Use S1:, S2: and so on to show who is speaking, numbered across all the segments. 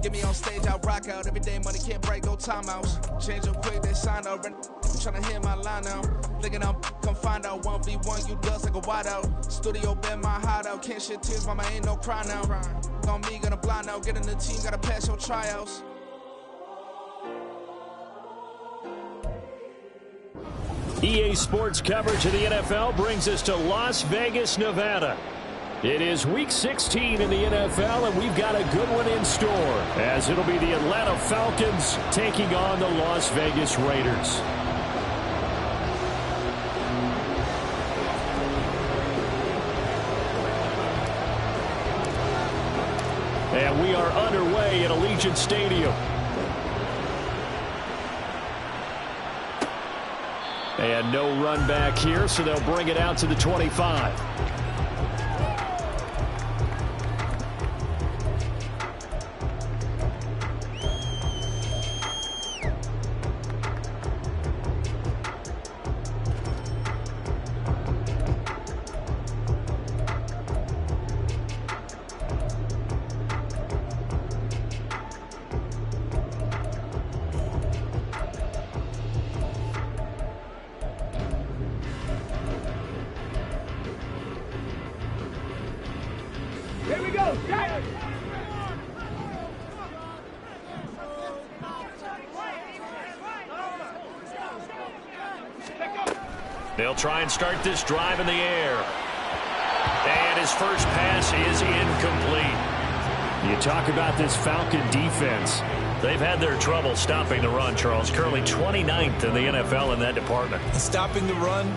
S1: Get me on stage, I'll rock out. Every day money can't break, go timeouts. Change them quick, they sign up. Tryna hear my line now. Thinking I'm come find out 1v1, you dust like a wideout. Studio been my hideout. Can't shed tears, mama ain't no cry now. On me, gonna blind out. Get in the team, gotta pass your tryouts.
S2: EA Sports coverage of the NFL brings us to Las Vegas, Nevada. It is Week 16 in the NFL, and we've got a good one in store, as it'll be the Atlanta Falcons taking on the Las Vegas Raiders. And we are underway at Allegiant Stadium. And no run back here, so they'll bring it out to the 25. They'll try and start this drive in the air. And his first pass is incomplete. You talk about this Falcon defense. They've had their trouble stopping the run, Charles. Currently 29th in the NFL in that department.
S3: Stopping the run,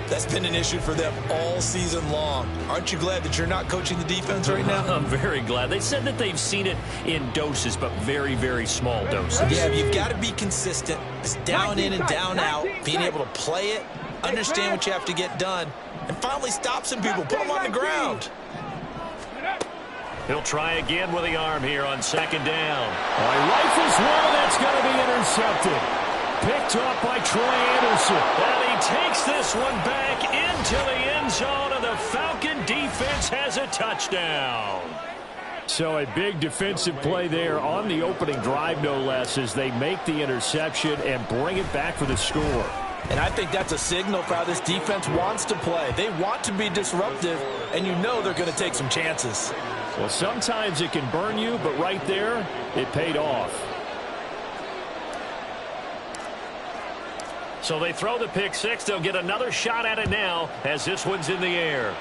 S3: that's been an issue for them all season long. Aren't you glad that you're not coaching the defense right now?
S2: I'm very glad. They said that they've seen it in doses, but very, very small doses.
S3: Yeah, you've got to be consistent. It's down in and down out, being able to play it, understand what you have to get done, and finally stop some people, put them on the ground.
S2: He'll try again with the arm here on second down. Rifles one, that's going to be intercepted. Picked up by Troy Anderson. And he takes this one back into the end zone, and the Falcon defense has a touchdown. So a big defensive play there on the opening drive, no less, as they make the interception and bring it back for the score.
S3: And I think that's a signal for how this defense wants to play. They want to be disruptive, and you know they're going to take some chances.
S2: Well, sometimes it can burn you, but right there, it paid off. So they throw the pick six. They'll get another shot at it now as this one's in the air.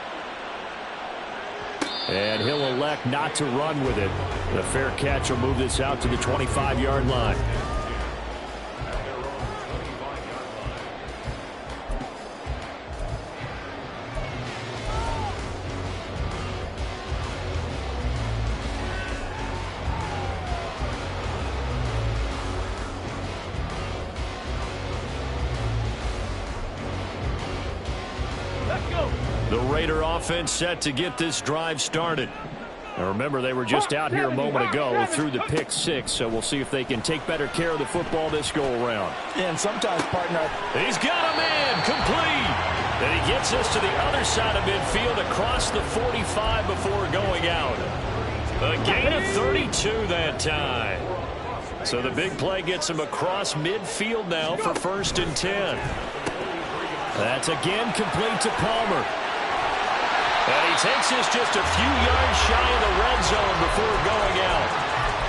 S2: And he'll elect not to run with it. The fair catch will move this out to the 25-yard line. The Raider offense set to get this drive started. Now remember, they were just out here a moment ago through the pick six, so we'll see if they can take better care of the football this go-around.
S3: And sometimes, partner,
S2: he's got a man complete. And he gets us to the other side of midfield across the 45 before going out. A gain of 32 that time. So the big play gets him across midfield now for 1st and 10. That's again complete to Palmer. And he takes this just a few yards shy of the red zone before going out.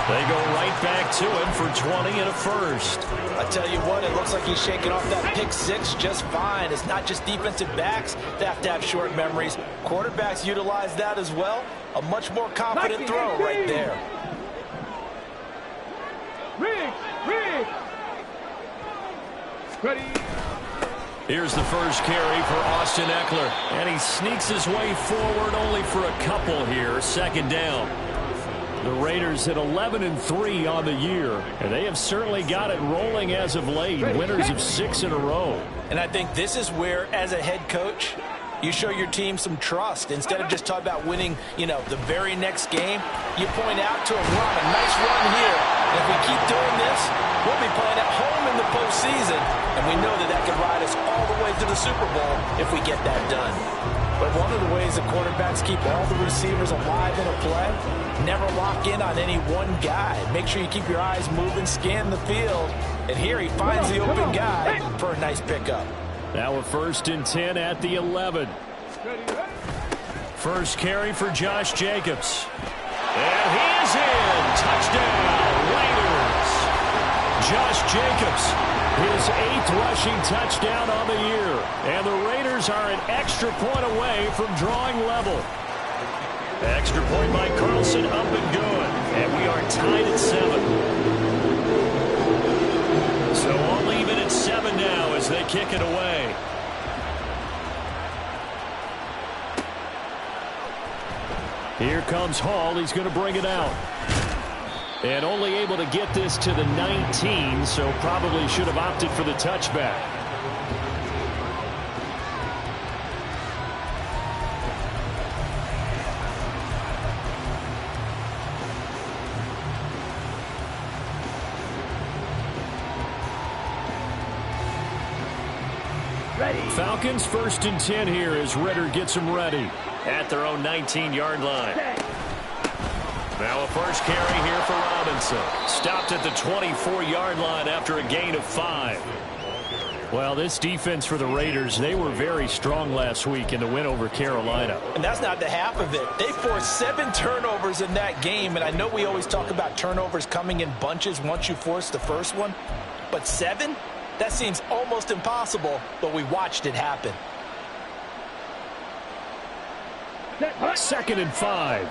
S2: They go right back to him for 20 and a first.
S3: I tell you what, it looks like he's shaking off that pick six just fine. It's not just defensive backs that have to have short memories. Quarterbacks utilize that as well. A much more confident throw right there.
S1: Ready.
S2: Here's the first carry for Austin Ekeler. And he sneaks his way forward only for a couple here. 2nd down. The Raiders at 11-3 on the year. And they have certainly got it rolling as of late. Winners of 6 in a row.
S3: And I think this is where, as a head coach, you show your team some trust. Instead of just talking about winning, the very next game, you point out to them, we're on a nice run here. And if we keep doing this, we'll be playing at home in the postseason. And we know that that could ride us all the way to the Super Bowl if we get that done.
S1: But
S3: one of the ways the quarterbacks keep all the receivers alive in a play, never lock in on any one guy. Make sure you keep your eyes moving, scan the field. And here he finds the open guy for a nice pickup.
S2: Now a 1st and 10 at the 11. First carry for Josh Jacobs. And he is in. Touchdown, Raiders. Josh Jacobs, his 8th rushing touchdown on the year. And the Raiders are an extra point away from drawing level. Extra point by Carlson, up and good. And we are tied at 7. So all even at 7 now as they kick it away. Here comes Hall. He's going to bring it out. And only able to get this to the 19, so probably should have opted for the touchback. Falcons 1st and 10 here as Ritter gets them ready at their own 19-yard line. Now a first carry here for Robinson. Stopped at the 24-yard line after a gain of 5. Well, this defense for the Raiders, they were very strong last week in the win over Carolina.
S3: And that's not the half of it. They forced 7 turnovers in that game, and I know we always talk about turnovers coming in bunches once you force the first one, but 7? That seems almost impossible, but we watched it happen.
S2: 2nd and 5.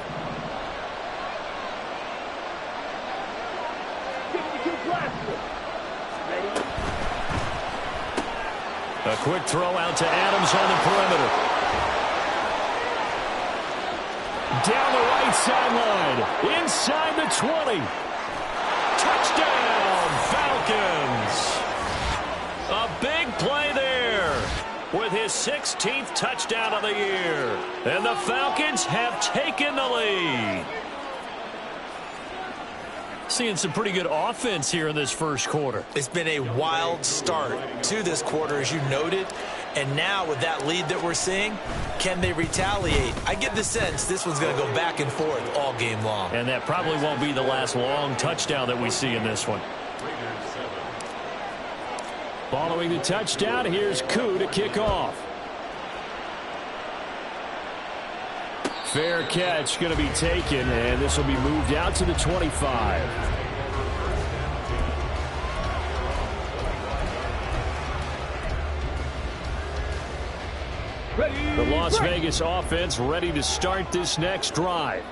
S2: A quick throw out to Adams on the perimeter. Down the right sideline. Inside the 20. Touchdown, Falcons. A big play there with his 16th touchdown of the year. And the Falcons have taken the lead. Seeing some pretty good offense here in this first quarter.
S3: It's been a wild start to this quarter, as you noted. And now with that lead that we're seeing, can they retaliate? I get the sense this one's going to go back and forth all game long.
S2: And that probably won't be the last long touchdown that we see in this one. Following the touchdown, here's Koo to kick off. Fair catch going to be taken, and this will be moved out to the 25. The Las Vegas offense ready to start this next drive.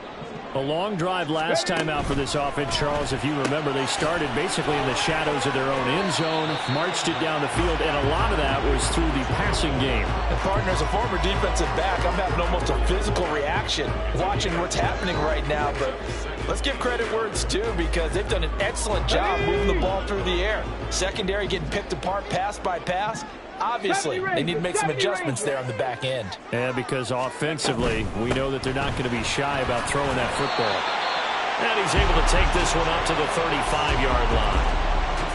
S2: A long drive last time out for this offense, Charles. If you remember, they started basically in the shadows of their own end zone, marched it down the field, and a lot of that was through the passing game.
S3: And partner, as a former defensive back, I'm having almost a physical reaction watching what's happening right now. But let's give credit where it's due, because they've done an excellent job moving the ball through the air. Secondary getting picked apart pass by pass. Obviously, they need to make some adjustments there on the back end.
S2: Yeah, because offensively, we know that they're not going to be shy about throwing that football. And he's able to take this one up to the 35-yard line.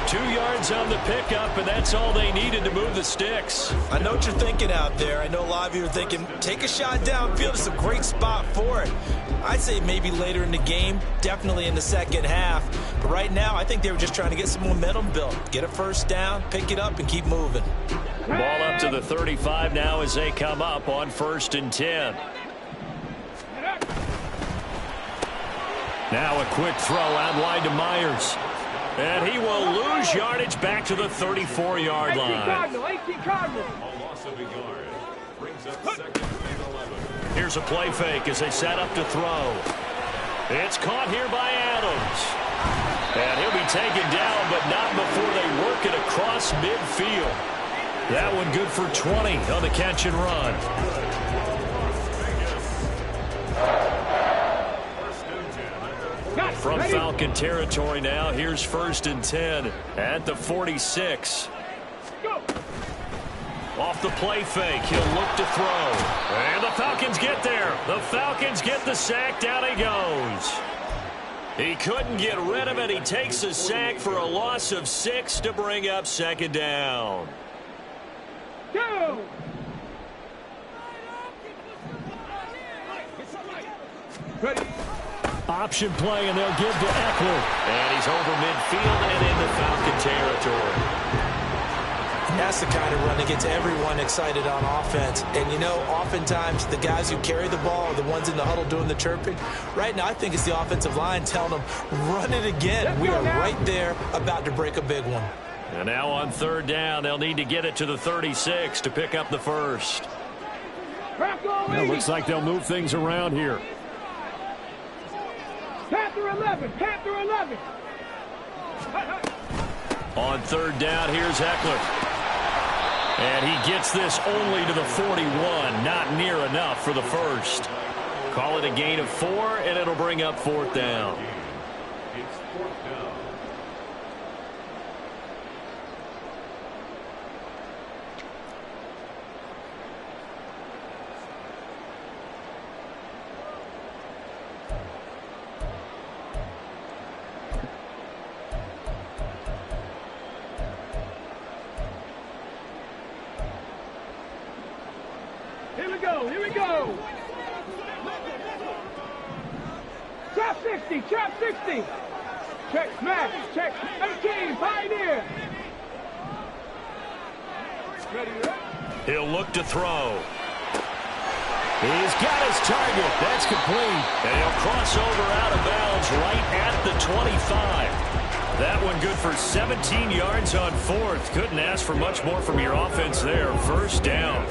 S2: 2 yards on the pickup, and that's all they needed to move the sticks.
S3: I know what you're thinking out there. I know a lot of you are thinking, take a shot downfield. It's a great spot for it. I'd say maybe later in the game, definitely in the second half. But right now, I think they were just trying to get some momentum built. Get a first down, pick it up, and keep moving.
S2: Ball up to the 35 now as they come up on 1st and 10. Now a quick throw out wide to Myers. And he will lose yardage back to the 34-yard line. Here's a play fake as they set up to throw. It's caught here by Adams. And he'll be taken down, but not before they work it across midfield. That one good for 20 on the catch and run. From Falcon territory now, here's 1st and 10 at the 46. Off the play fake, he'll look to throw. And the Falcons get there. The Falcons get the sack, down he goes. He couldn't get rid of it. He takes a sack for a loss of 6 to bring up 2nd down. Option play, and they'll give to Eckler. And he's over midfield and into Falcon territory.
S3: That's the kind of run that gets everyone excited on offense. And, you know, oftentimes the guys who carry the ball are the ones in the huddle doing the chirping. Right now, I think it's the offensive line telling them, run it again. We are right there about to break a big one.
S2: And now on third down, they'll need to get it to the 36 to pick up the first.
S4: Well, looks like they'll move things around here.
S5: Panther 11, Panther 11.
S2: On third down, here's Eckler. And he gets this only to the 41. Not near enough for the first. Call it a gain of 4, and it'll bring up fourth down.
S5: Here we go. Trap 60, trap 60. Check smash, check 18, Pioneer.
S2: He'll look to throw. He's got his target. That's complete. And he'll cross over out of bounds right at the 25. That one good for 17 yards on fourth. Couldn't ask for much more from your offense there. First down.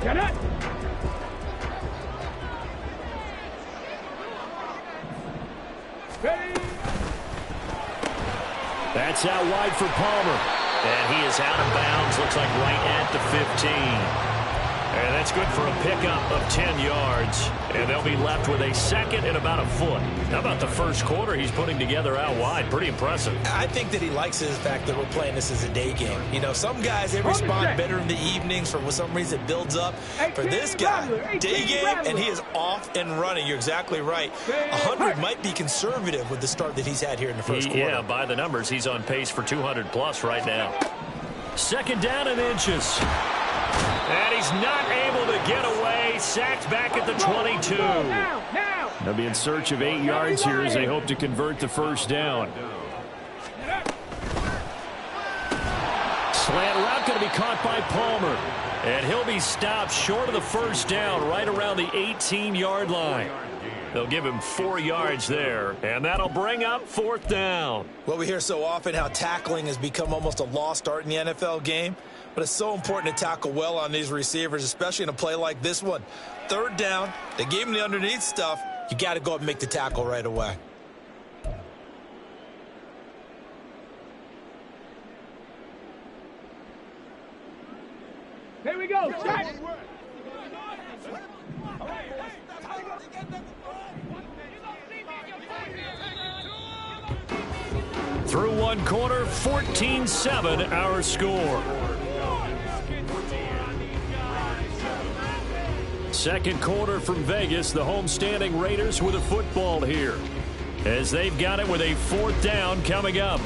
S5: Get it! Ready!
S2: That's out wide for Palmer. And he is out of bounds. Looks like right at the 15. And that's good for a pickup of 10 yards. And they'll be left with a second and about a foot. How about the first quarter he's putting together out wide? Pretty impressive.
S3: I think that he likes the fact that we're playing this as a day game. You know, some guys, they respond better in the evenings. For some reason, it builds up. For this guy, day game, and he is off and running. You're exactly right. 100 might be conservative with the start that he's had here in the first quarter.
S2: Yeah, by the numbers, he's on pace for 200-plus right now. Second down and inches. And he's not able to get away. Sacked back at the 22.
S4: They'll be in search of 8 yards here as they hope to convert the first down.
S2: Slant route going to be caught by Palmer. And he'll be stopped short of the first down right around the 18-yard line. They'll give him 4 yards there, and that'll bring up fourth down.
S3: Well, we hear so often how tackling has become almost a lost art in the NFL game, but it's so important to tackle well on these receivers, especially in a play like this one. Third down, they gave him the underneath stuff. You got to go up and make the tackle right away.
S5: Here we go, check.
S2: Through one quarter, 14-7 our score. Second quarter from Vegas, the homestanding Raiders with a football here, as they've got it with a fourth down coming up.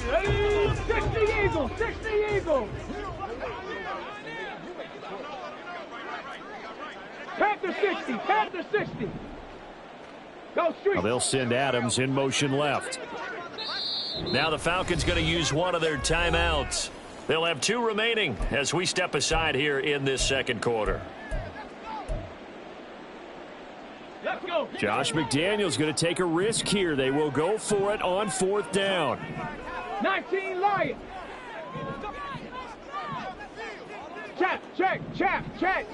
S5: Ready? 60 Eagles, 60 Eagles. Panther 60, Panther 60. Go street.
S4: Well, they'll send Adams in motion left.
S2: Now the Falcons going to use one of their timeouts. They'll have 2 remaining as we step aside here in this second quarter.
S5: Let's go.
S4: Josh McDaniels going to take a risk here. They will go for it on fourth down.
S5: 19 Lions. Check, check, check, check.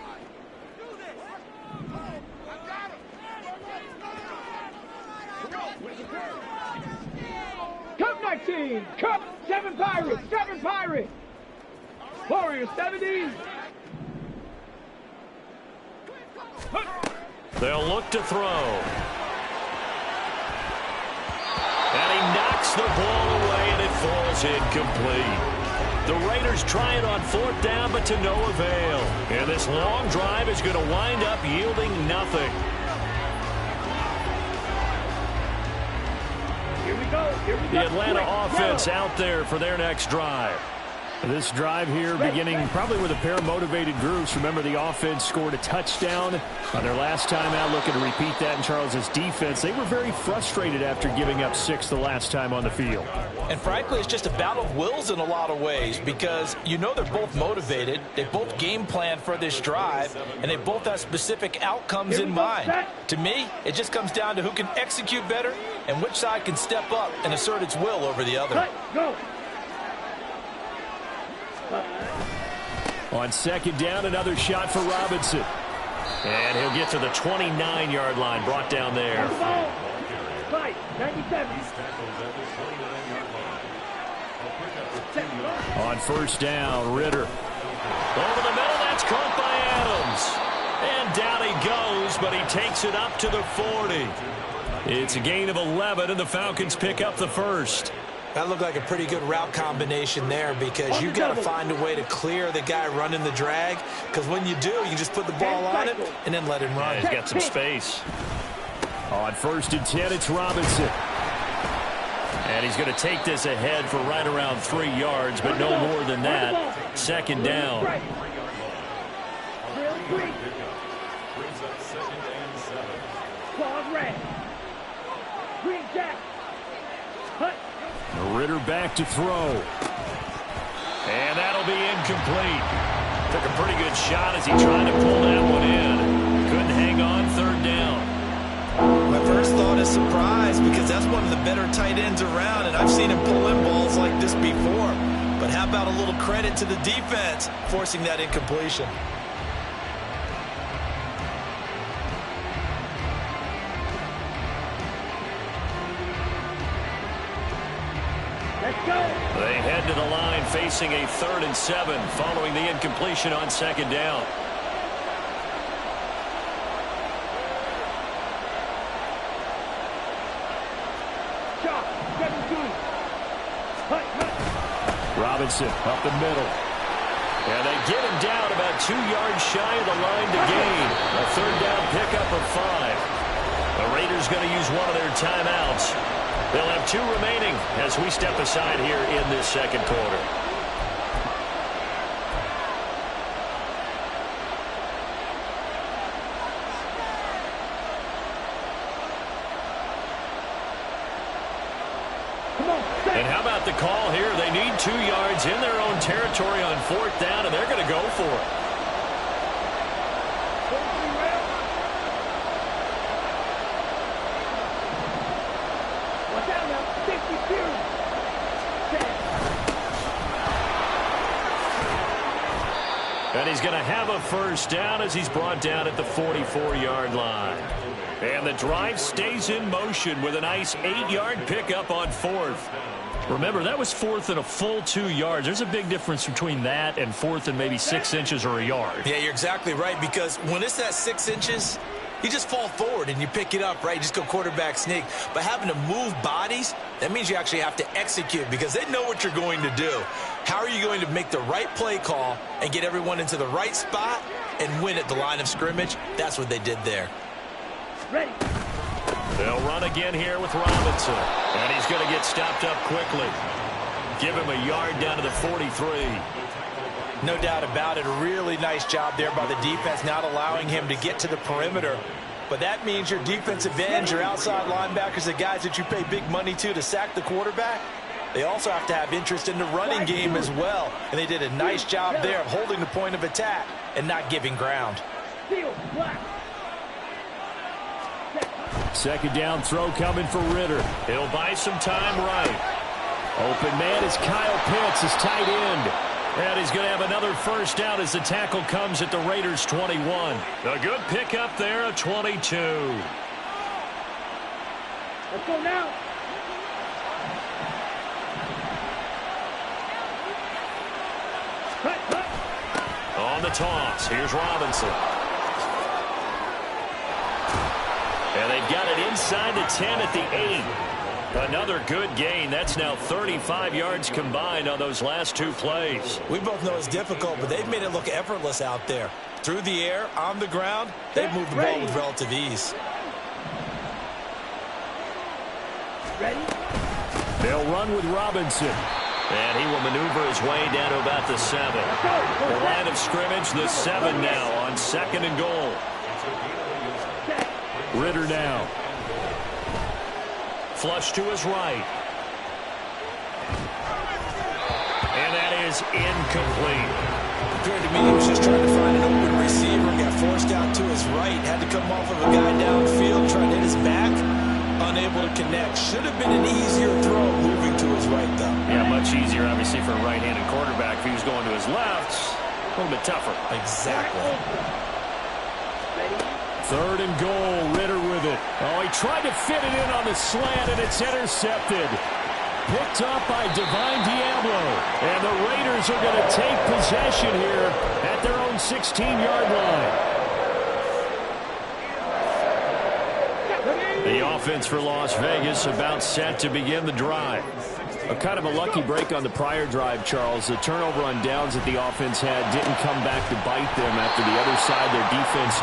S5: Cup 19, Cup 7 Pirates, 7 Pirates. Warriors 70.
S2: They'll look to throw. And he knocks the ball away, and it falls is incomplete. The Raiders try it on 4th down, but to no avail. And this long drive is going to wind up yielding nothing.
S5: Here we go.
S2: The Atlanta offense out there for their next drive.
S4: This drive here beginning probably with a pair of motivated groups. Remember, the offense scored a touchdown on their last time out, looking to repeat that in Charles' defense. They were very frustrated after giving up 6 the last time on the field.
S3: And frankly, it's just a battle of wills in a lot of ways because you know they're both motivated. They both game plan for this drive, and they both have specific outcomes in mind. To me, it just comes down to who can execute better and which side can step up and assert its will over the other.
S5: Go.
S4: On 2nd down, another shot for Robinson.
S2: And he'll get to the 29-yard line, brought down there.
S5: Fight, 97.
S4: On 1st down, Ritter.
S2: Over the middle, that's caught by Adams. And down he goes, but he takes it up to the 40. It's a gain of 11, and the Falcons pick up the first.
S3: That looked like a pretty good route combination there because you've got to find a way to clear the guy running the drag, because when you do, you just put the ball on him and then let him run.
S2: Yeah, he's got some space.
S4: On 1st and 10, it's Robinson.
S2: And he's going to take this ahead for right around 3 yards, but no more than that. 2nd down.
S5: Green Jack.
S4: Ritter back to throw.
S2: And that'll be incomplete. Took a pretty good shot as he tried to pull that one in. Couldn't hang on 3rd down.
S3: My first thought is surprise because that's one of the better tight ends around, and I've seen him pull in balls like this before. But how about a little credit to the defense forcing that incompletion?
S2: They head to the line facing a 3rd and 7 following the incompletion on 2nd down.
S4: Robinson up the middle.
S2: And they get him down about 2 yards shy of the line to gain. A 3rd down pickup of 5. The Raiders going to use one of their timeouts. They'll have 2 remaining as we step aside here in this 2nd quarter. And how about the call here? They need 2 yards in their own territory on 4th down, and they're going to go for it. And he's going to have a 1st down as he's brought down at the 44-yard line. And the drive stays in motion with a nice 8-yard pickup on 4th. Remember, that was 4th and a full 2 yards. There's a big difference between that and 4th and maybe 6 inches or a yard.
S3: Yeah, you're exactly right, because when it's that 6 inches, you just fall forward and you pick it up, right? You just go quarterback sneak. But having to move bodies, that means you actually have to execute because they know what you're going to do. How are you going to make the right play call and get everyone into the right spot and win at the line of scrimmage? That's what they did there.
S5: Ready.
S2: They'll run again here with Robinson. And he's going to get stopped up quickly. Give him a yard down to the 43.
S3: No doubt about it. A really nice job there by the defense, not allowing him to get to the perimeter. But that means your defensive ends, your outside linebackers, the guys that you pay big money to sack the quarterback, they also have to have interest in the running game as well. And they did a nice job there of holding the point of attack and not giving ground.
S4: 2nd down throw coming for Ritter.
S2: He'll buy some time right.
S4: Open man is Kyle Pitts, his tight end.
S2: And he's going to have another 1st down as the tackle comes at the Raiders' 21. A good pickup there at 22.
S5: Let's go now.
S2: On the toss, here's Robinson. And they've got it inside the 10 at the 8. Another good gain. That's now 35 yards combined on those last 2 plays.
S3: We both know it's difficult, but they've made it look effortless out there. Through the air, on the ground, they've moved the ball with relative ease.
S5: Ready?
S4: They'll run with Robinson.
S2: And he will maneuver his way down to about the 7. The line of scrimmage, the 7 now on 2nd and goal.
S4: Ritter now.
S2: Flush to his right. And that is incomplete.
S3: Appeared to me he was just trying to find an open receiver. Got forced out to his right. Had to come off of a guy downfield, trying to hit his back. Unable to connect. Should have been an easier throw moving to his right, though.
S2: Yeah, much easier, obviously, for a right-handed quarterback. If he was going to his left, a little bit tougher.
S3: Exactly.
S4: 3rd and goal. Ritter with it. Oh, he tried to fit it in on the slant, and it's intercepted. Picked up by Divine Diablo. And the Raiders are going to take possession here at their own 16-yard line. The offense for Las Vegas about set to begin the drive. A kind of a lucky break on the prior drive, Charles. The turnover on downs that the offense had didn't come back to bite them after the other side. Their defense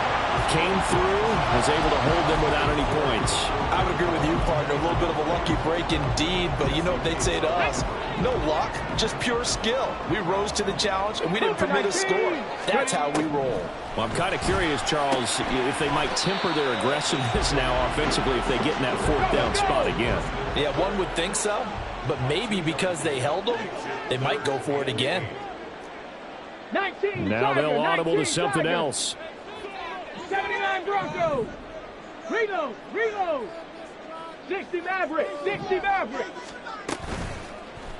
S4: came through, was able to hold them without any points.
S3: I would agree with you, partner. A little bit of a lucky break indeed, but you know what they'd say to us? No luck, just pure skill. We rose to the challenge, and we didn't permit a score. That's how we roll.
S4: Well, I'm kind of curious, Charles, if they might temper their aggressiveness now offensively if they get in that 4th down spot again.
S3: Yeah, one would think so, but maybe because they held them, they might go for it again.
S5: 19.
S4: Now they'll audible to something
S5: Tiger.
S4: else.
S5: 79 Broncos. Reload. Reload. 60 Mavericks. 60 Mavericks.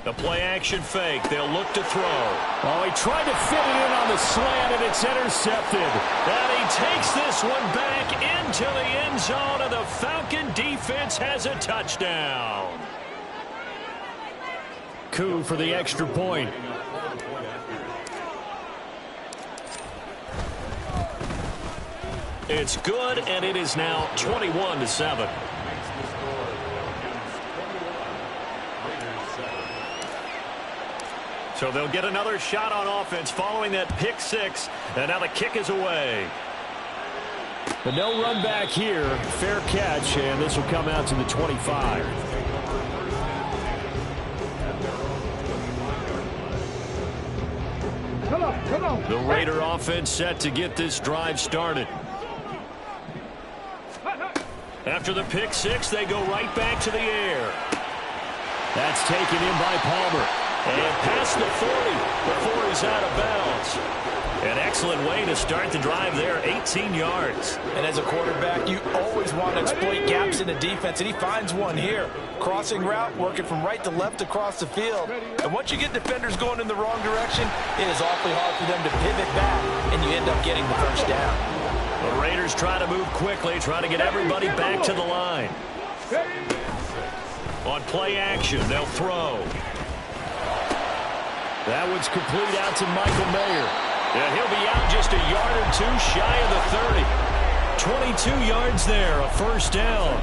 S2: The play-action fake. They'll look to throw.
S4: Oh, he tried to fit it in on the slant, and it's intercepted.
S2: And he takes this one back into the end zone, and the Falcon defense has a touchdown.
S4: Coup for the extra point.
S2: It's good, and it is now 21-7. So they'll get another shot on offense following that pick 6, and now the kick is away.
S4: But no run back here. Fair catch, and this will come out to the 25.
S5: Come on, come on.
S2: The Raider offense set to get this drive started. After the pick 6, they go right back to the air.
S4: That's taken in by Palmer.
S2: And past the 40 before he's out of bounds. An excellent way to start the drive there, 18 yards.
S3: And as a quarterback, you always want to exploit gaps in the defense, and he finds one here. Crossing route, working from right to left across the field. And once you get defenders going in the wrong direction, it is awfully hard for them to pivot back, and you end up getting the first down.
S2: The Raiders try to move quickly, try to get everybody back to the line. On play action, they'll throw.
S4: That one's complete out to Michael Mayer.
S2: And he'll be out just a yard or 2 shy of the 30. 22 yards there, a first down.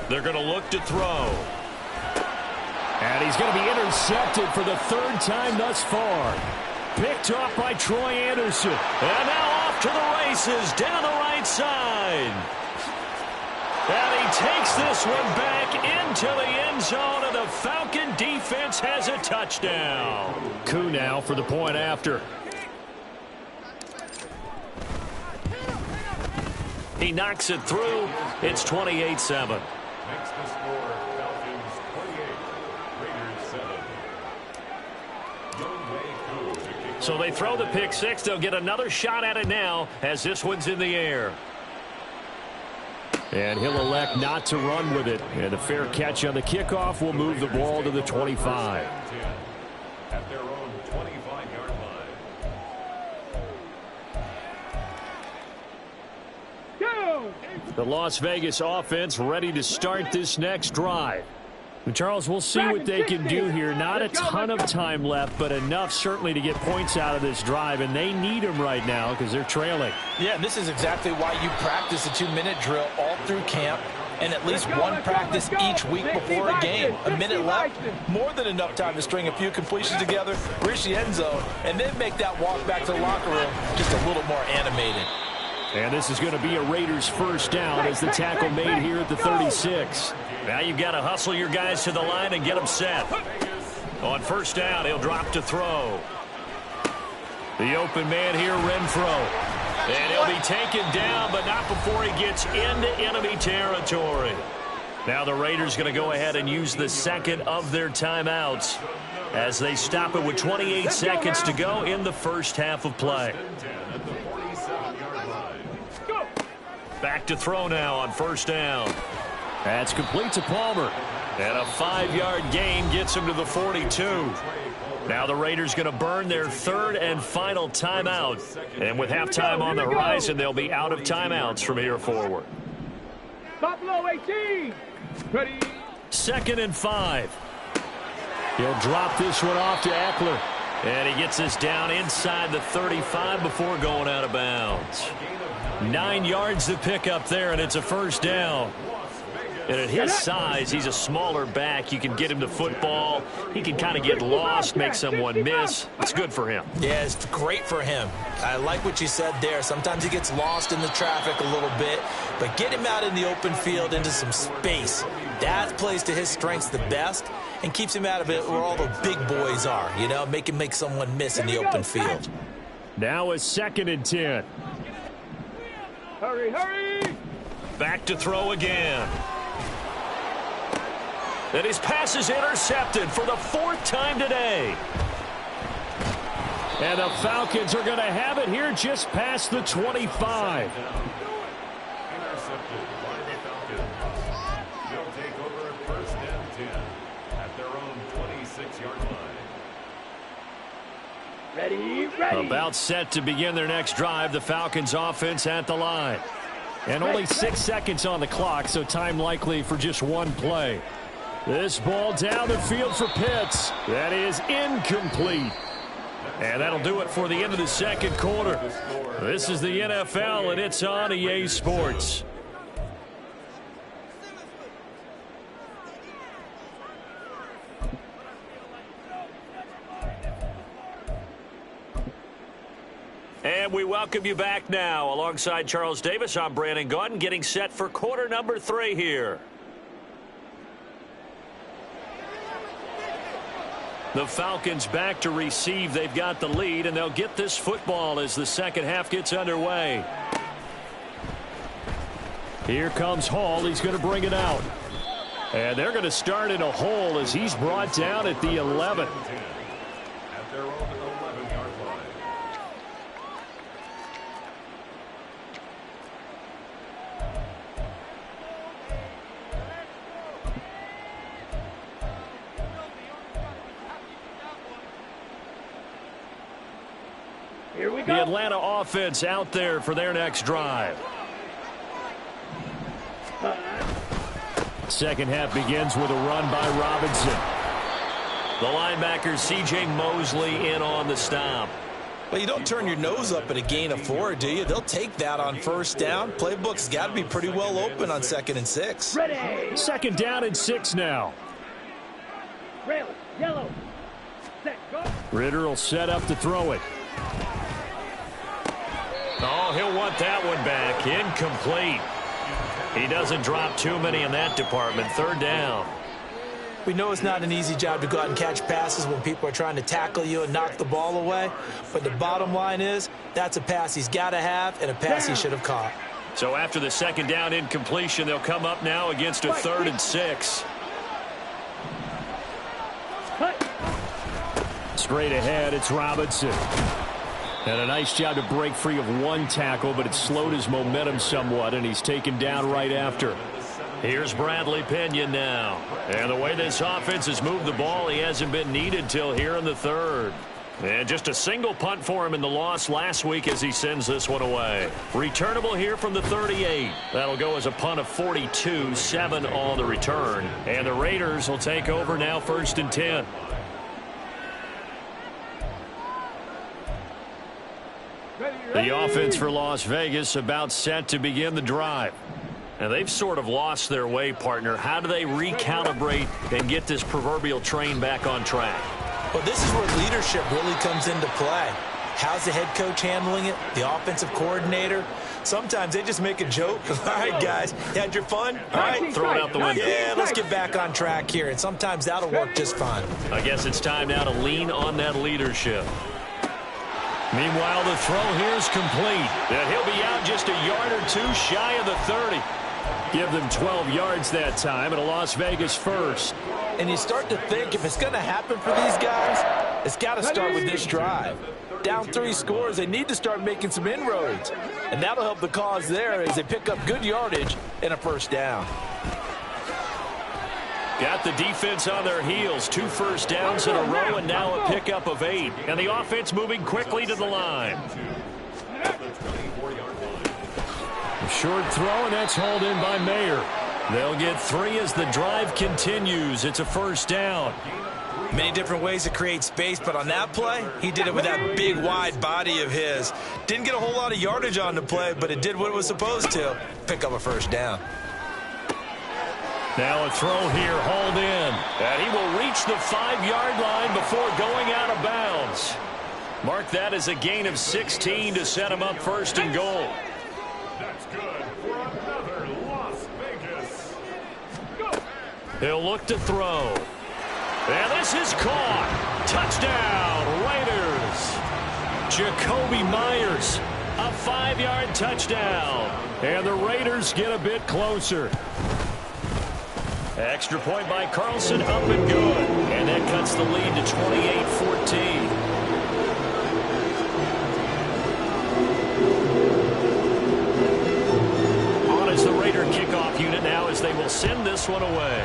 S2: They're going to look to throw.
S4: And he's going to be intercepted for the 3rd time thus far. Picked off by Troy Anderson.
S2: And now off to the races down the right side. And he takes this one back into the end zone, and the Falcon defense has a touchdown.
S4: Coup now for the point after.
S2: He knocks it through. It's 28-7. So they throw the pick 6. They'll get another shot at it now as this one's in the air.
S4: And he'll elect not to run with it. And a fair catch on the kickoff will move the ball to the 25.
S6: At their own 25-yard line.
S4: The Las Vegas offense ready to start this next drive. Charles, we'll see what they can do here. Not a ton of time left, but enough certainly to get points out of this drive, and they need them right now because they're trailing.
S3: Yeah, and this is exactly why you practice a 2-minute drill all through camp and at least one practice each week before a game. A minute left, more than enough time to string a few completions together, reach the end zone, and then make that walk back to the locker room just a little more animated.
S4: And this is going to be a Raiders first down as the tackle made here at the 36.
S2: Now you've got to hustle your guys to the line and get them set. On first down, he'll drop to throw. The open man here, Renfro. And he'll be taken down, but not before he gets into enemy territory. Now the Raiders going to go ahead and use the second of their timeouts as they stop it with 28 seconds to go in the first half of play. Back to throw now on first down.
S4: That's complete to Palmer.
S2: And a 5-yard gain gets him to the 42. Now the Raiders going to burn their third and final timeout. And with halftime on the horizon, they'll be out of timeouts from here forward.
S5: Buffalo 18. Ready.
S2: 2nd and 5.
S4: He'll drop this one off to Eckler.
S2: And he gets this down inside the 35 before going out of bounds. 9 yards to pick up there, and it's a first down. And at his size, he's a smaller back. You can get him to football. He can kind of get lost, make someone miss. It's good for him.
S3: Yeah, it's great for him. I like what you said there. Sometimes he gets lost in the traffic a little bit, but get him out in the open field into some space. That plays to his strengths the best and keeps him out of it where all the big boys are, you know, make someone miss in the open field.
S4: Now a 2nd and 10.
S5: Hurry, hurry.
S2: Back to throw again. And his pass is intercepted for the 4th time today.
S4: And the Falcons are going to have it here just past the 25.
S6: Intercepted by the Falcons. They'll take over at 1st and 10 at their own 26-yard line.
S5: Ready, ready.
S4: About set to begin their next drive. The Falcons offense at the line. And only 6 seconds on the clock, so time likely for just one play. This ball down the field for Pitts. That is incomplete.
S2: And that'll do it for the end of the second quarter. This is the NFL, and it's on EA Sports. And we welcome you back now. Alongside Charles Davis, I'm Brandon Gaudin, getting set for quarter number 3 here. The Falcons back to receive. They've got the lead, and they'll get this football as the second half gets underway.
S4: Here comes Hall. He's going to bring it out. And they're going to start in a hole as he's brought down at the 11.
S6: At their own 11-yard line.
S5: Here we
S4: The
S5: go.
S4: Atlanta offense out there for their next drive. Second half begins with a run by Robinson.
S2: The linebacker C.J. Mosley in on the stop.
S3: Well, you don't turn your nose up at a gain of 4, do you? They'll take that on first down. Playbook's got to be pretty well open on 2nd and 6.
S5: Ready.
S4: 2nd down and 6 now.
S5: Rail, yellow. Set, go.
S4: Ritter will set up to throw it.
S2: Oh, he'll want that one back. Incomplete. He doesn't drop too many in that department. 3rd down.
S3: We know it's not an easy job to go out and catch passes when people are trying to tackle you and knock the ball away. But the bottom line is, that's a pass he's got to have and a pass he should have caught.
S2: So after the 2nd down incompletion, they'll come up now against a 3rd and 6.
S4: Straight ahead, it's Robinson. And a nice job to break free of one tackle, but it slowed his momentum somewhat, and he's taken down right after.
S2: Here's Bradley Pinion now. And the way this offense has moved the ball, he hasn't been needed till here in the 3rd. And just a single punt for him in the loss last week as he sends this one away. Returnable here from the 38. That'll go as a punt of 42, 7 on the return. And the Raiders will take over now, 1st and 10. The offense for Las Vegas about set to begin the drive. And they've sort of lost their way, partner. How do they recalibrate and get this proverbial train back on track?
S3: Well, this is where leadership really comes into play. How's the head coach handling it? The offensive coordinator? Sometimes they just make a joke. All right, guys, you had your fun? All right,
S2: throw it out the window.
S3: Yeah, let's get back on track here. And sometimes that'll work just fine.
S2: I guess it's time now to lean on that leadership. Meanwhile, the throw here is complete. And he'll be out just a yard or two shy of the 30.
S4: Give them 12 yards that time and a Las Vegas first.
S3: And you start to think if it's going to happen for these guys, it's got to start with this drive. Down 3 scores, they need to start making some inroads. And that'll help the cause there as they pick up good yardage and a first down.
S2: Got the defense on their heels. 2 first downs in a row and now a pickup of 8. And the offense moving quickly to the line.
S4: Short throw, and that's hauled in by Mayer.
S2: They'll get 3 as the drive continues. It's a first down.
S3: Many different ways to create space, but on that play, he did it with that big, wide body of his. Didn't get a whole lot of yardage on the play, but it did what it was supposed to. Pick up a first down.
S2: Now a throw here, hauled in. And he will reach the 5-yard line before going out of bounds. Mark that as a gain of 16 to set him up 1st and goal.
S6: That's good for another Las Vegas.
S2: He'll look to throw. And this is caught. Touchdown, Raiders. Jakobi Meyers, a 5-yard touchdown.
S4: And the Raiders get a bit closer.
S2: Extra point by Carlson, up and good. And that cuts the lead to 28-14. Is the Raider kickoff unit now as they will send this one away.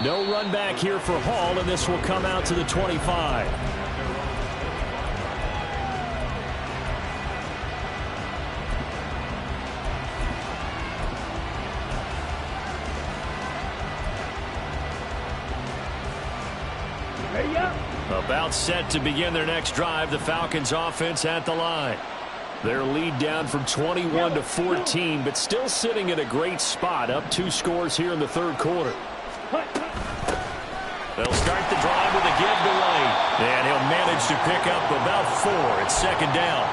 S4: No run back here for Hall, and this will come out to the 25. About set to begin their next drive. The Falcons offense at the line. Their lead down from 21 to 14, but still sitting in a great spot. Up 2 scores here in the 3rd quarter.
S2: They'll start the drive with a give to White. And he'll manage to pick up about 4. It's 2nd down.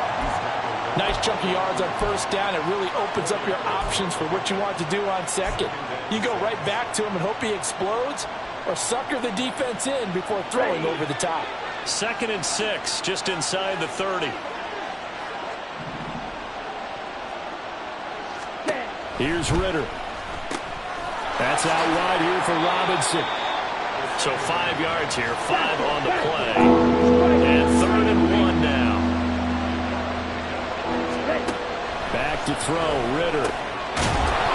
S3: Nice chunk of yards on 1st down. It really opens up your options for what you want to do on 2nd. You go right back to him and hope he explodes, or sucker the defense in before throwing over the top.
S2: 2nd and 6, just inside the 30.
S4: Here's Ritter. That's out wide here for Robinson.
S2: So 5 yards here, 5 on the play. And 3rd and 1 now.
S4: Back to throw, Ritter.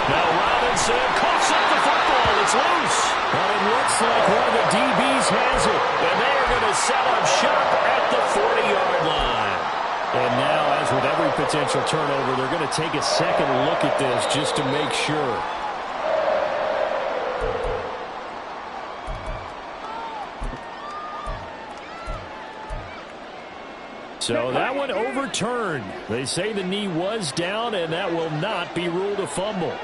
S2: Now Robinson coughs up the football. It's loose.
S4: But it looks like one of the DBs has it.
S2: And they are going to set up shop at the 40-yard line.
S4: And now, as with every potential turnover, they're going to take a second look at this just to make sure. So that one overturned. They say the knee was down, and that will not be ruled a fumble.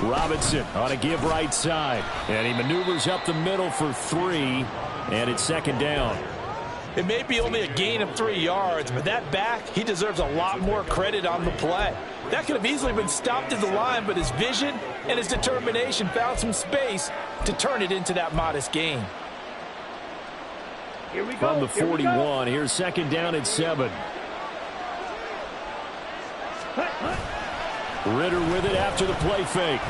S4: Robinson on a give right side. And he maneuvers up the middle for 3, and it's 2nd down.
S3: It may be only a gain of 3 yards, but that back, he deserves a lot more credit on the play. That could have easily been stopped at the line, but his vision and his determination found some space to turn it into that modest gain.
S5: Here we go.
S4: From the 41, here's 2nd down at 7. Ritter with it after the play fake.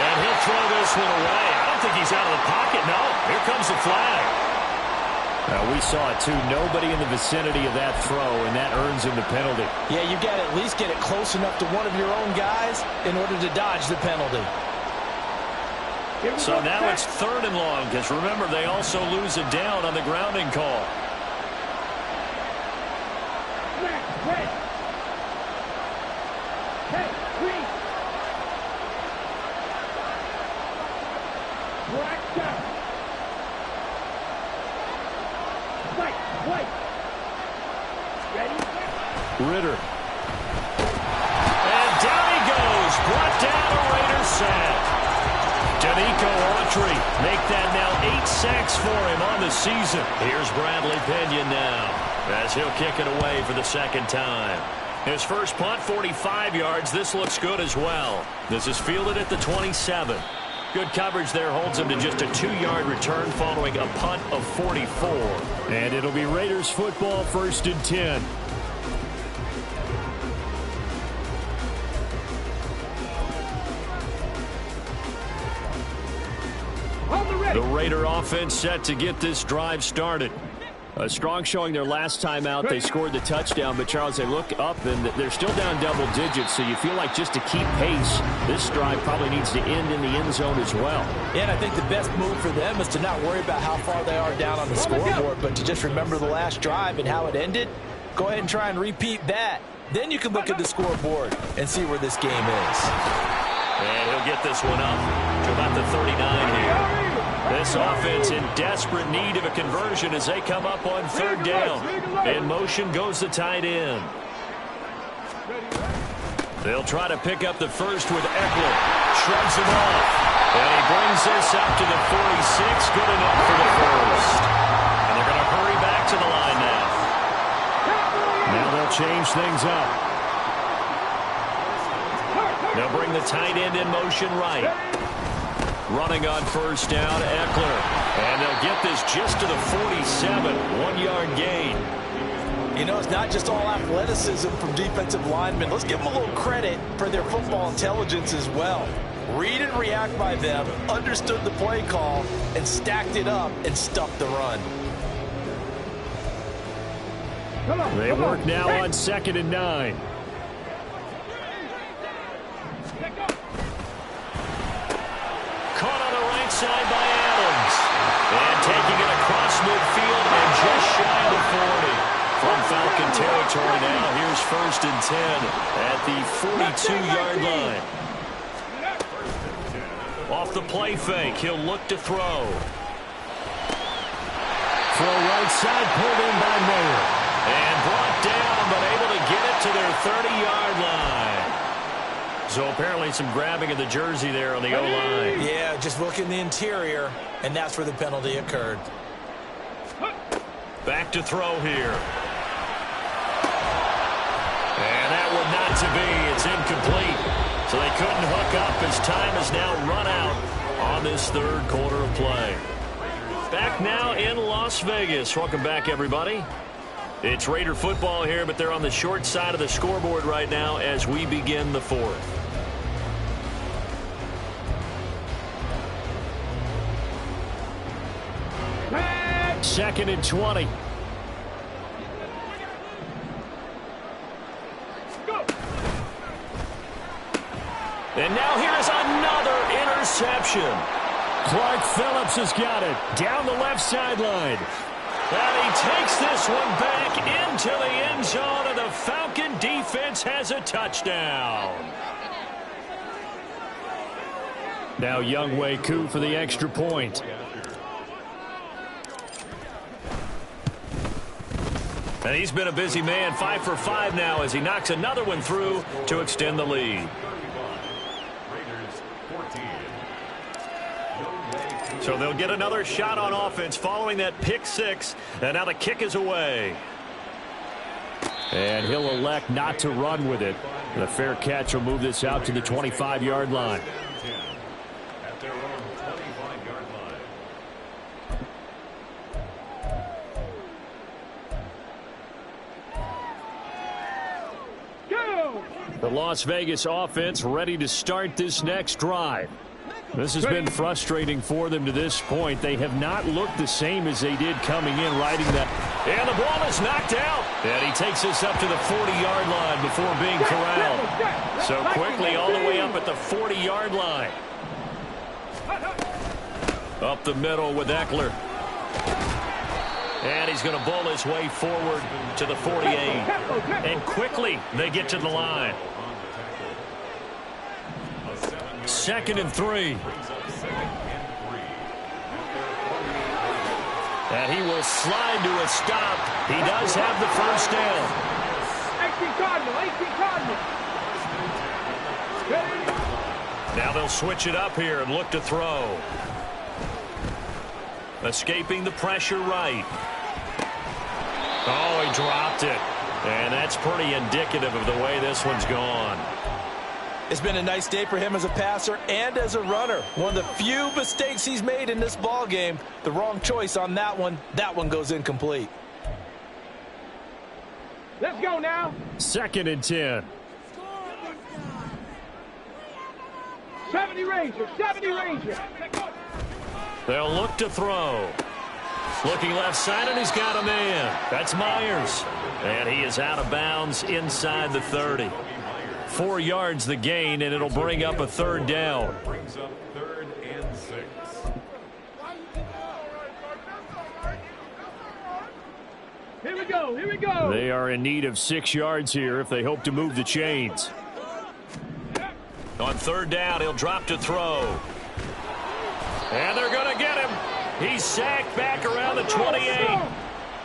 S2: And he'll throw this one away. I don't think he's out of the pocket, no. Here comes the flag.
S4: We saw it, too. Nobody in the vicinity of that throw, and that earns him the penalty.
S3: Yeah, you got to at least get it close enough to one of your own guys in order to dodge the penalty.
S2: So now it's 3rd and long, because remember, they also lose a down on the grounding call.
S4: Ritter.
S2: And down he goes. Brought down a Raider sack. Danico Autry make that now 8 sacks for him on the season. Here's Bradley Pinion now as he'll kick it away for the 2nd time. His first punt, 45 yards. This looks good as well. This is fielded at the 27. Good coverage there holds him to just a 2-yard return following a punt of 44.
S4: And it'll be Raiders football, 1st and 10.
S2: The Raider offense set to get this drive started. A strong showing their last time out. They scored the touchdown, but Charles, they look up and they're still down double digits, so you feel like just to keep pace, this drive probably needs to end in the end zone as well.
S3: Yeah, and I think the best move for them is to not worry about how far they are down on the scoreboard, but to just remember the last drive and how it ended. Go ahead and try and repeat that. Then you can look at the scoreboard and see where this game is.
S2: And he'll get this one up to about the 39 here. This offense in desperate need of a conversion as they come up on 3rd down. In motion goes the tight end. They'll try to pick up the first with Eckler. Shrugs him off. And he brings this up to the 46. Good enough for the first. And they're going to hurry back to the line now.
S4: Now they'll change things up.
S2: They'll bring the tight end in motion right. Running on 1st down, Eckler. And they'll get this just to the 47. 1-yard gain.
S3: You know, it's not just all athleticism from defensive linemen. Let's give them a little credit for their football intelligence as well. Read and react by them, understood the play call, and stacked it up and stuffed the run.
S4: They work now on 2nd and 9.
S2: Caught on the right side by Adams. And taking it across midfield and just shy of the 40. From Falcon territory now, here's 1st and 10 at the 42-yard line. Off the play fake, he'll look to throw.
S4: Throw right side, pulled in by Mayer.
S2: And brought down, but able to get it to their 30-yard line. So apparently some grabbing of the jersey there on the O-line.
S3: Yeah, just look in the interior, and that's where the penalty occurred.
S2: Back to throw here. And that one not to be. It's incomplete. So they couldn't hook up as time has now run out on this 3rd quarter of play. Back now in Las Vegas. Welcome back, everybody. It's Raider football here, but they're on the short side of the scoreboard right now as we begin the 4th.
S4: Second and 20.
S2: And now here's another interception.
S4: Clark Phillips has got it down the left sideline.
S2: And he takes this one back into the end zone, and the Falcon defense has a touchdown.
S4: Now Younghoe Koo for the extra point.
S2: And he's been a busy man, 5 for 5 now as he knocks another one through to extend the lead. So they'll get another shot on offense following that pick 6, and now the kick is away.
S4: And he'll elect not to run with it. The fair catch will move this out to the 25-yard line.
S6: At their own 25-yard line.
S4: The Las Vegas offense ready to start this next drive. This has been frustrating for them to this point. They have not looked the same as they did coming in, riding that. And the ball is knocked out. And he takes us up to the 40-yard line before being corralled. So quickly all the way up at the 40-yard line. Up the middle with Eckler. And he's going to bowl his way forward to the 48. And quickly they get to the line. 2nd and 3. And he will slide to a stop. He does have the first down.
S5: 18 Cardinal.
S2: Now they'll switch it up here and look to throw. Escaping the pressure right. Oh, he dropped it. And that's pretty indicative of the way this one's gone.
S3: It's been a nice day for him as a passer and as a runner. One of the few mistakes he's made in this ball game. The wrong choice on that one. That one goes incomplete.
S5: Let's go now.
S4: 2nd and 10.
S5: 70 Ranger.
S2: They'll look to throw. Looking left side, and he's got a man. That's Myers. And he is out of bounds inside the 30. 4 yards the gain, and it'll bring up a 3rd down.
S6: Brings up 3rd and 6.
S5: Here we go.
S4: They are in need of 6 yards here if they hope to move the chains.
S2: On 3rd down, he'll drop to throw. And they're going to get him. He's sacked back around the 28. All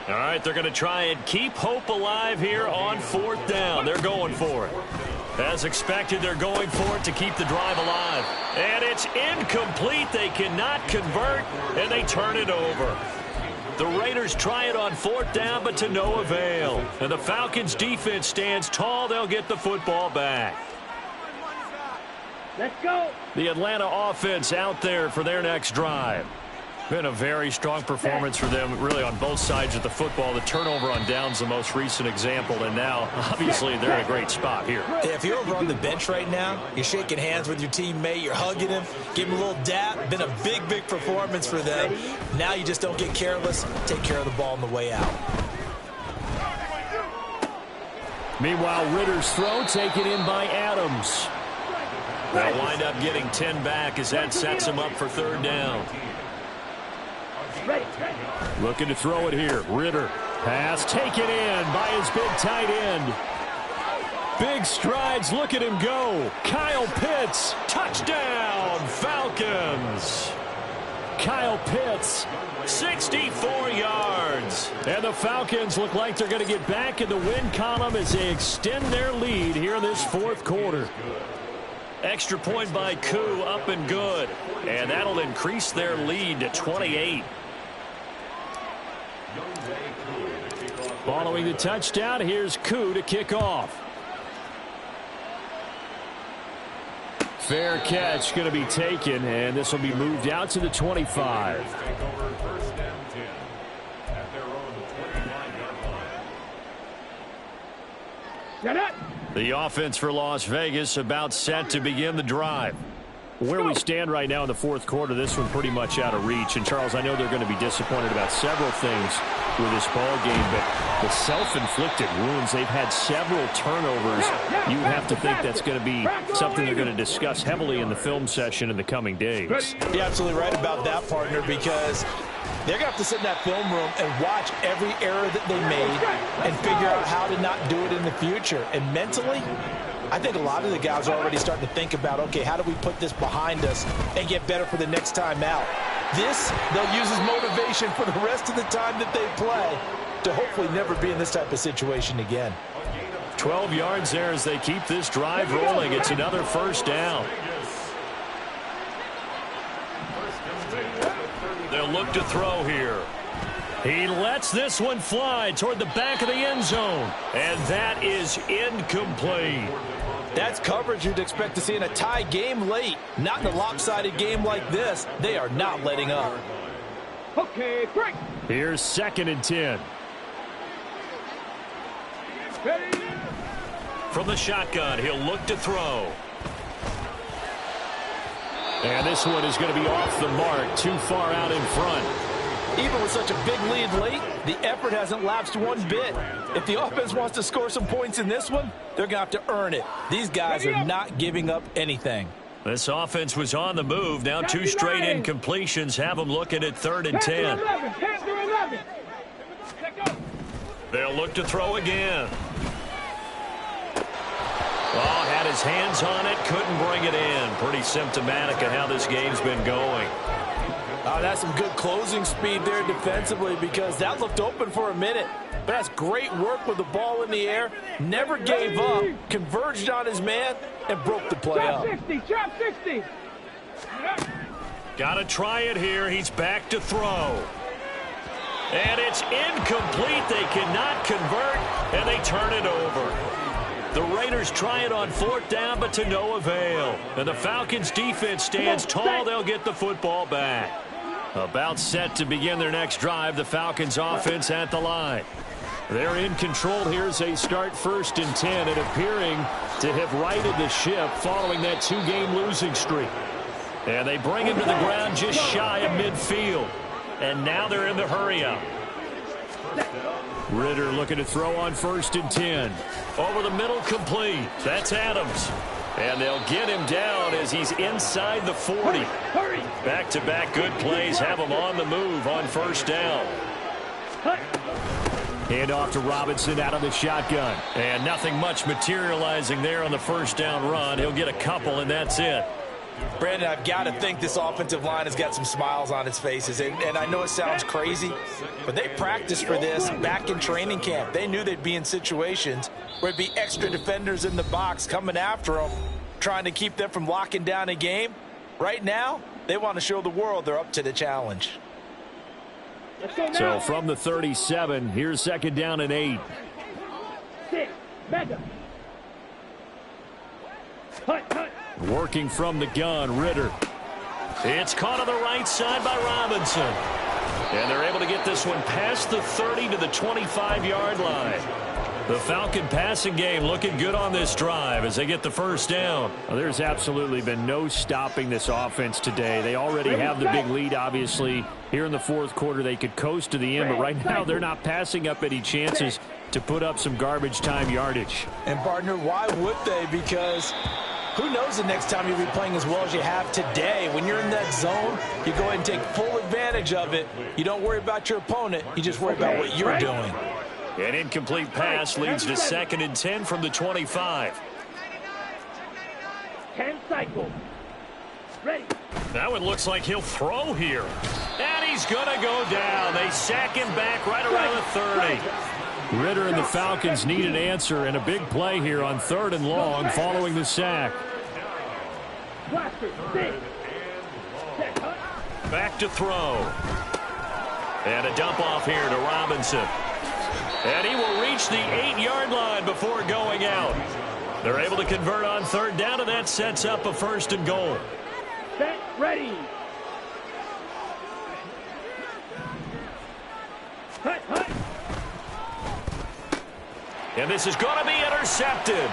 S2: right, they're going to try and keep hope alive here on 4th down. They're going for it. As expected, they're going for it to keep the drive alive. And it's incomplete. They cannot convert, and they turn it over. The Raiders try it on 4th down, but to no avail. And the Falcons' defense stands tall. They'll get the football back.
S5: Let's go.
S4: The Atlanta offense out there for their next drive. Been a very strong performance for them, really, on both sides of the football. The turnover on downs, the most recent example, and now, obviously, they're in a great spot here.
S3: If you're over on the bench right now, you're shaking hands with your teammate, you're hugging him, give him a little dap. Been a big performance for them. Now you just don't get careless. Take care of the ball on the way out.
S4: Meanwhile, Ritter's throw taken in by Adams.
S2: They'll wind up getting 10 back as that sets him up for 3rd down.
S4: Looking to throw it here. Ritter. Pass taken in by his big tight end. Big strides. Look at him go. Kyle Pitts. Touchdown, Falcons. Kyle Pitts.
S2: 64 yards.
S4: And the Falcons look like they're going to get back in the win column as they extend their lead here in this 4th quarter.
S2: Extra point by Koo, up and good. And that'll increase their lead to 28.
S4: Following the touchdown, here's Koo to kick off. Fair catch going to be taken, and this will be moved out to the 25.
S6: Take over 1st and 10 at their own 29-yard line.
S4: The offense for Las Vegas about set to begin the drive. Where we stand right now in the 4th quarter, this one pretty much out of reach. And, Charles, I know they're going to be disappointed about several things with this ball game, but the self-inflicted wounds, they've had several turnovers. You have to think that's going to be something they're going to discuss heavily in the film session in the coming days.
S3: You're absolutely right about that, partner, because they're going to have to sit in that film room and watch every error that they made and figure out how to not do it in the future. And mentally, I think a lot of the guys are already starting to think about, okay, how do we put this behind us and get better for the next time out? This, they'll use as motivation for the rest of the time that they play to hopefully never be in this type of situation again.
S4: 12 yards there as they keep this drive rolling. It's another 1st down.
S2: They'll look to throw here.
S4: He lets this one fly toward the back of the end zone.
S2: And that is incomplete.
S3: That's coverage you'd expect to see in a tie game late. Not in a lopsided game like this. They are not letting up.
S5: Okay, break.
S4: Here's 2nd and 10.
S5: Ready.
S2: From the shotgun, he'll look to throw.
S4: And this one is going to be off the mark, too far out in front.
S3: Even with such a big lead late, the effort hasn't lapsed one bit. If the offense wants to score some points in this one, they're going to have to earn it. These guys are not giving up anything.
S2: This offense was on the move. Now 2 straight incompletions have them looking at 3rd and 10. They'll look to throw again. Oh, had his hands on it, couldn't bring it in. Pretty symptomatic of how this game's been going.
S3: Oh, that's some good closing speed there defensively because that looked open for a minute. But that's great work with the ball in the air. Never gave up, converged on his man, and broke the play up.
S5: Trap 60.
S2: Got to try it here. He's back to throw. And it's incomplete. They cannot convert, and they turn it over. The Raiders try it on 4th down, but to no avail. And the Falcons defense stands tall. They'll get the football back. About set to begin their next drive, the Falcons offense at the line. They're in control here as they start 1st and 10 and appearing to have righted the ship following that 2-game losing streak. And they bring him to the ground just shy of midfield. And now they're in the hurry-up.
S4: Ridder looking to throw on 1st and 10.
S2: Over the middle, complete. That's Adams. And they'll get him down as he's inside the 40. Back-to-back good plays have him on the move on 1st down.
S4: Hand off to Robinson out of the shotgun.
S2: And nothing much materializing there on the 1st down run. He'll get a couple, and that's it.
S3: Brandon, I've got to think this offensive line has got some smiles on its faces. And I know it sounds crazy, but they practiced for this back in training camp. They knew they'd be in situations where it'd be extra defenders in the box coming after them, trying to keep them from locking down a game. Right now, they want to show the world they're up to the challenge.
S4: So from the 37, here's 2nd down and 8.
S5: 6. Back up. Hut.
S4: Working from the gun, Ridder.
S2: It's caught on the right side by Robinson. And they're able to get this one past the 30 to the 25-yard line. The Falcon passing game looking good on this drive as they get the 1st down.
S4: Well, there's absolutely been no stopping this offense today. They already have the big lead, obviously. Here in the 4th quarter, they could coast to the end, but right now they're not passing up any chances to put up some garbage time yardage.
S3: And, partner, why would they? Because who knows the next time you'll be playing as well as you have today. When you're in that zone, you go ahead and take full advantage of it. You don't worry about your opponent. You just worry about what you're doing.
S2: An incomplete pass leads to 2nd and 10 from the 25.
S5: 10 cycles. Ready.
S2: Now it looks like he'll throw here. And he's going to go down. They sack him back right around the 30.
S4: Ridder and the Falcons need an answer and a big play here on 3rd and long following the sack.
S2: Back to throw. And a dump off here to Robinson. And he will reach the 8-yard line before going out. They're able to convert on 3rd down, and that sets up a 1st and goal.
S5: Set, ready. Hut.
S2: And this is going to be intercepted.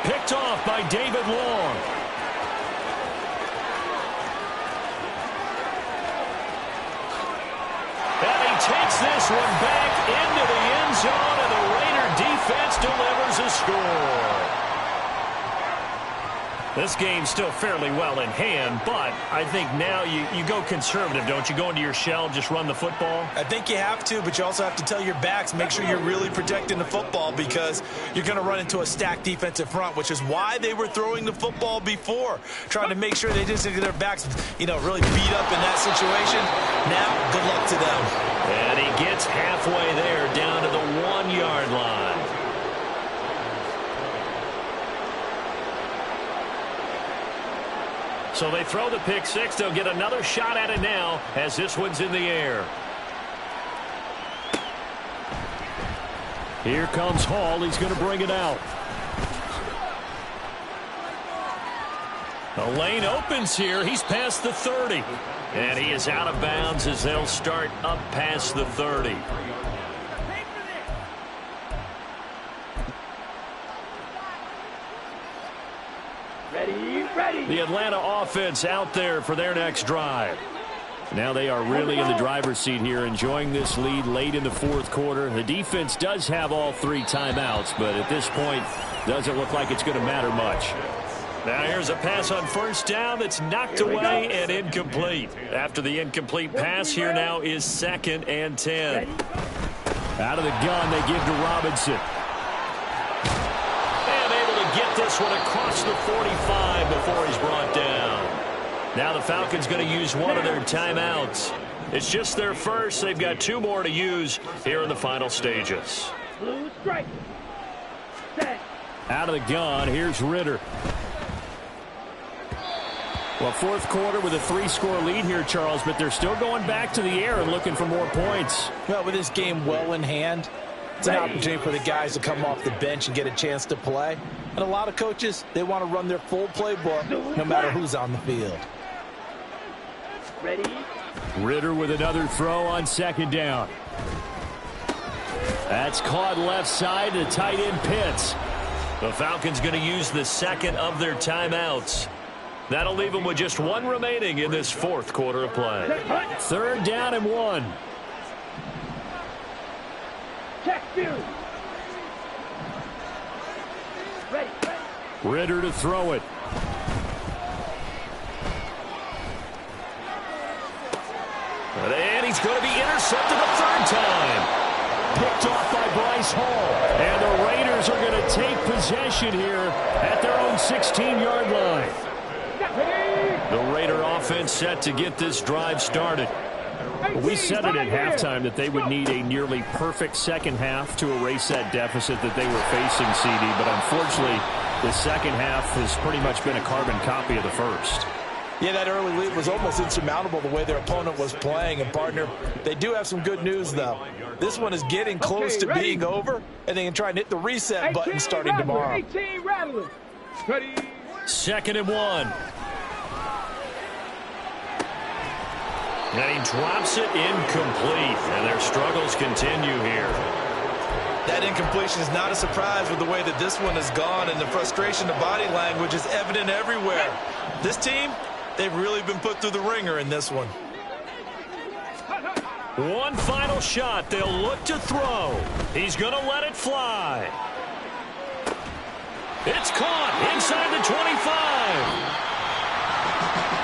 S2: Picked off by David Long. And he takes this one back into the end zone, and the Raider defense delivers a score. This game's still fairly well in hand, but I think now you go conservative, don't you? Go into your shell, just run the football?
S3: I think you have to, but you also have to tell your backs, make sure you're really protecting the football because you're going to run into a stacked defensive front, which is why they were throwing the football before, trying to make sure they didn't get their backs, really beat up in that situation. Now, good luck to them.
S2: And he gets halfway there, down to the 1-yard line. So they throw the pick six. They'll get another shot at it now as this one's in the air.
S4: Here comes Hall. He's going to bring it out.
S2: The lane opens here. He's past the 30. And he is out of bounds as they'll start up past the 30.
S5: Ready.
S4: The Atlanta offense out there for their next drive. Now they are really in the driver's seat here, enjoying this lead late in the fourth quarter. The defense does have all 3 timeouts, but at this point, doesn't look like it's going to matter much.
S2: Now here's a pass on first down that's knocked away and incomplete. After the incomplete pass, here now is 2nd and 10.
S4: Out of the gun, they give to Robinson.
S2: And able to get this one across the 45 before he's brought down. Now the Falcons going to use one of their timeouts. It's just their first. They've got 2 more to use here in the final stages.
S5: Blue strike. Set.
S4: Out of the gun, here's Ritter. Well, fourth quarter with a 3-score lead here, Charles, but they're still going back to the air and looking for more points.
S3: Well, with this game well in hand, it's an opportunity for the guys to come off the bench and get a chance to play. And a lot of coaches, they want to run their full playbook no matter who's on the field.
S5: Ready.
S4: Ritter with another throw on 2nd down. That's caught left side to tight end Pitts.
S2: The Falcons going to use the 2nd of their timeouts. That'll leave them with just 1 remaining in this fourth quarter of play.
S4: 3rd down and 1.
S5: Check Fury. Ready.
S4: Ritter to throw it.
S2: And he's going to be intercepted a 3rd time.
S4: Picked off by Bryce Hall. And the Raiders are going to take possession here at their own 16-yard line.
S2: The Raider offense set to get this drive started.
S4: We said it at halftime that they would need a nearly perfect second half to erase that deficit that they were facing, CD. But unfortunately, the second half has pretty much been a carbon copy of the first.
S3: Yeah, that early lead was almost insurmountable the way their opponent was playing. And, partner, they do have some good news, though. This one is getting close to being over, and they can try and hit the reset button starting tomorrow.
S5: 18 rattling. Ready.
S2: 2nd and 1. And he drops it incomplete. And their struggles continue here.
S3: That incompletion is not a surprise with the way that this one has gone, and the frustration, the body language is evident everywhere. This team, they've really been put through the ringer in this one.
S2: One final shot. They'll look to throw. He's going to let it fly. It's caught inside the 25.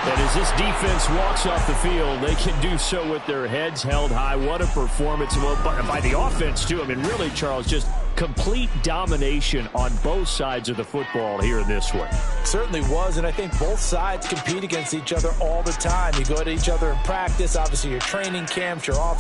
S4: And as this defense walks off the field, they can do so with their heads held high. What a performance by the offense, too. I mean, really, Charles, just complete domination on both sides of the football here in this one.
S3: Certainly was, and I think both sides compete against each other all the time. You go to each other in practice, obviously your training camps, your off